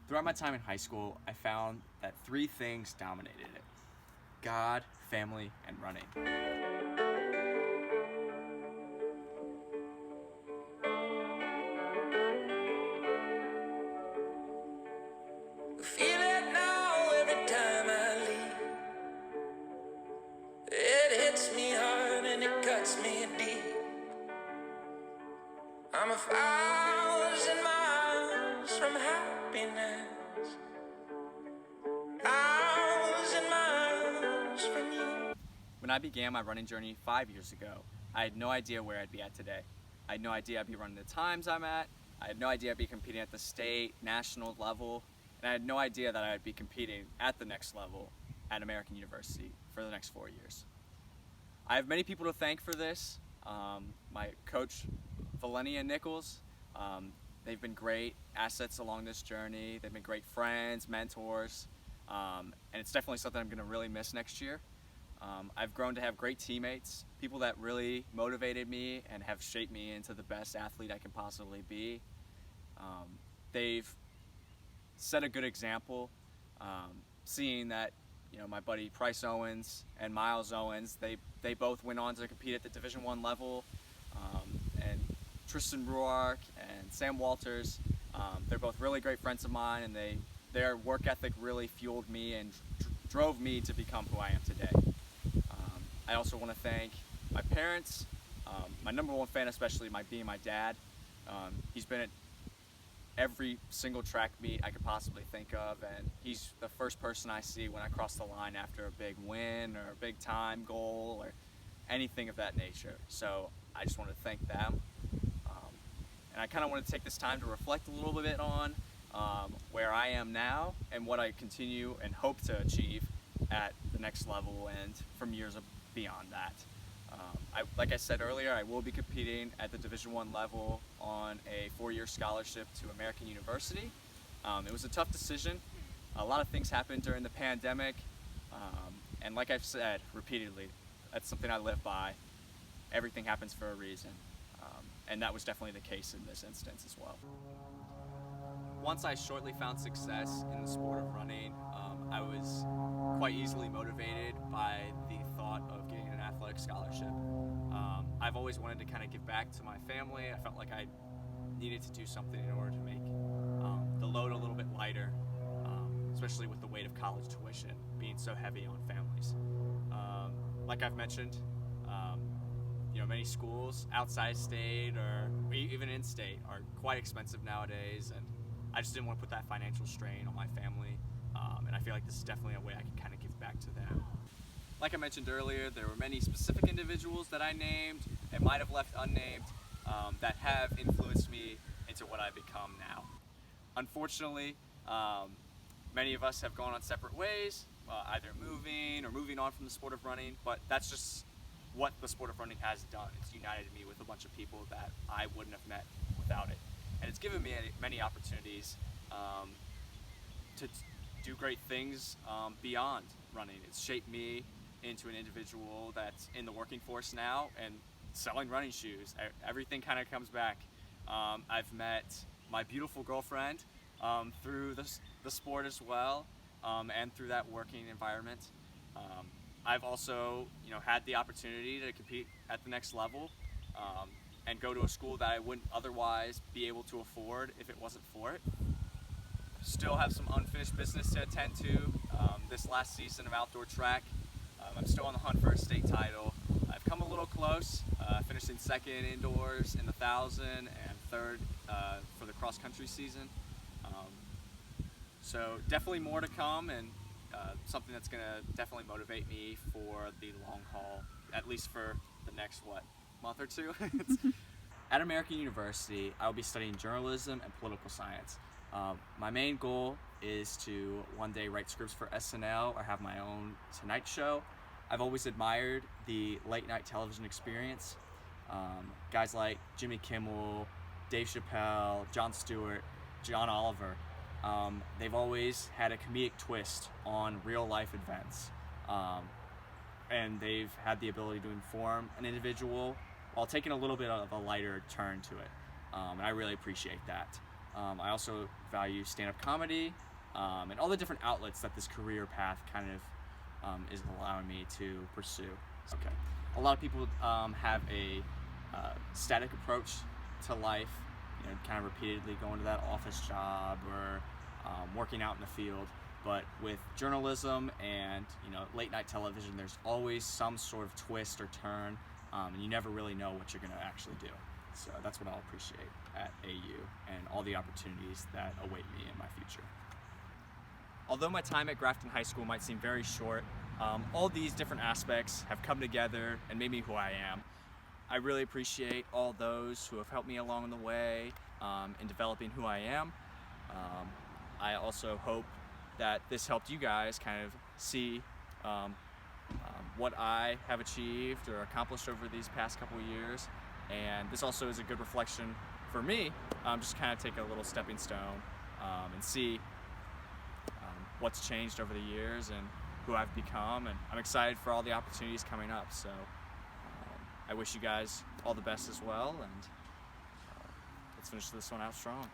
Throughout my time in high school, I found that three things dominated it: God, family, and running. Feel it now every time I leave. It hits me hard and it cuts me deep. I'm 1,000 miles from happiness, 1,000 miles from you. When I began my running journey 5 years ago, I had no idea where I'd be at today. I had no idea I'd be running the times I'm at. I had no idea I'd be competing at the state, national level, and I had no idea that I'd be competing at the next level at American University for the next 4 years. I have many people to thank for this. My coach, Valenia Nichols, they've been great assets along this journey. They've been great friends, mentors, and it's definitely something I'm going to really miss next year. I've grown to have great teammates, people that really motivated me and have shaped me into the best athlete I can possibly be. They've set a good example, seeing that my buddy Price Owens and Miles Owens, they both went on to compete at the Division I level, and Tristan Ruark and Sam Walters, they're both really great friends of mine, and their work ethic really fueled me and drove me to become who I am today. I also want to thank my parents, my number one fan especially, being my dad. He's been at every single track meet I could possibly think of, and he's the first person I see when I cross the line after a big win or a big time goal or anything of that nature. So I just want to thank them. And I kind of want to take this time to reflect a little bit on where I am now and what I continue and hope to achieve at the next level and from years beyond that. Like I said earlier, I will be competing at the Division I level on a 4-year scholarship to American University. It was a tough decision. A lot of things happened during the pandemic, and like I've said repeatedly, that's something I live by. Everything happens for a reason, and that was definitely the case in this instance as well. Once I shortly found success in the sport of running, I was quite easily motivated by the thought of getting an athletic scholarship. I've always wanted to kind of give back to my family. I felt like I needed to do something in order to make the load a little bit lighter, especially with the weight of college tuition being so heavy on families. Like I've mentioned, many schools outside state or even in state are quite expensive nowadays, and I just didn't want to put that financial strain on my family, and I feel like this is definitely a way I can kind of give back to them. Like I mentioned earlier, there were many specific individuals that I named and might have left unnamed that have influenced me into what I've become now. Unfortunately, many of us have gone on separate ways, either moving on from the sport of running, but that's just what the sport of running has done. It's united me with a bunch of people that I wouldn't have met without it. And it's given me many opportunities to do great things beyond running. It's shaped me into an individual that's in the working force now and selling running shoes. Everything kind of comes back. I've met my beautiful girlfriend through the sport as well, and through that working environment. I've also had the opportunity to compete at the next level, and go to a school that I wouldn't otherwise be able to afford if it wasn't for it. Still have some unfinished business to attend to this last season of outdoor track. I'm still on the hunt for a state title. I've come a little close, finishing second indoors in the 1,000 and third for the cross country season. So definitely more to come, and something that's going to definitely motivate me for the long haul, at least for the next month or two. At American University, I'll be studying journalism and political science. My main goal is to one day write scripts for SNL or have my own Tonight Show. I've always admired the late night television experience. Guys like Jimmy Kimmel, Dave Chappelle, Jon Stewart, John Oliver. They've always had a comedic twist on real life events. And they've had the ability to inform an individual while taking a little bit of a lighter turn to it. And I really appreciate that. I also value stand-up comedy and all the different outlets that this career path kind of is allowing me to pursue. Okay. A lot of people have a static approach to life, kind of repeatedly going to that office job or working out in the field. But with journalism and late night television, there's always some sort of twist or turn, and you never really know what you're going to actually do. So that's what I'll appreciate at AU and all the opportunities that await me in my future. Although my time at Grafton High School might seem very short, all these different aspects have come together and made me who I am. I really appreciate all those who have helped me along the way in developing who I am. I also hope that this helped you guys kind of see what I have achieved or accomplished over these past couple of years. And this also is a good reflection for me, just kind of take a little stepping stone and see what's changed over the years and who I've become. And I'm excited for all the opportunities coming up. So I wish you guys all the best as well. And let's finish this one out strong.